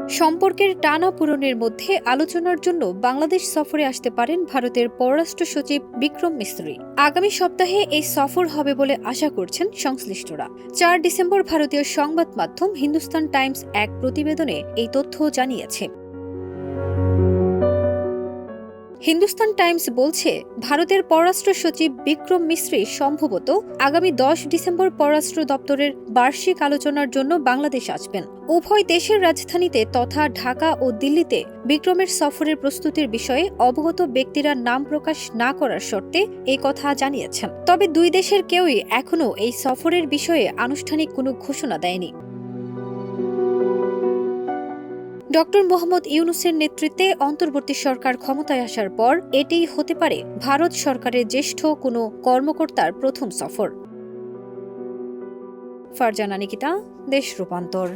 সম্পর্কের টানাপোড়েনের মধ্যে আলোচনার জন্য বাংলাদেশ সফরে আসতে পারেন ভারতের পররাষ্ট্র সচিব বিক্রম মিস্ত্রি। আগামী সপ্তাহে এই সফর হবে বলে আশা করছেন সংশ্লিষ্টরা। 4 ডিসেম্বর ভারতীয় সংবাদ মাধ্যম হিন্দুস্তান টাইমস এক প্রতিবেদনে এই তথ্য জানিয়েছে। হিন্দুস্তান টাইমস বলছে, ভারতের পররাষ্ট্র সচিব বিক্রম মিস্ত্রি সম্ভবত আগামী 10 ডিসেম্বর পররাষ্ট্র দপ্তরের বার্ষিক আলোচনার জন্য বাংলাদেশ আসবেন। উভয় দেশের রাজধানীতে তথা ঢাকা ও দিল্লিতে বিক্রমের সফরের প্রস্তুতির বিষয়ে অবগত ব্যক্তিরা নাম প্রকাশ না করার শর্তে এই কথা জানিয়েছেন। তবে দুই দেশের কেউই এখনও এই সফরের বিষয়ে আনুষ্ঠানিক কোনো ঘোষণা দেয়নি। ডক্টর মোহাম্মদ ইউনূসের নেতৃত্বে অন্তর্বর্তী সরকার ক্ষমতায় আসার পর এটিই হতে পারে ভারত সরকারের জ্যেষ্ঠ কোনো কর্মকর্তার প্রথম সফর। ফারজানা নিকিতা, দেশ রূপান্তর।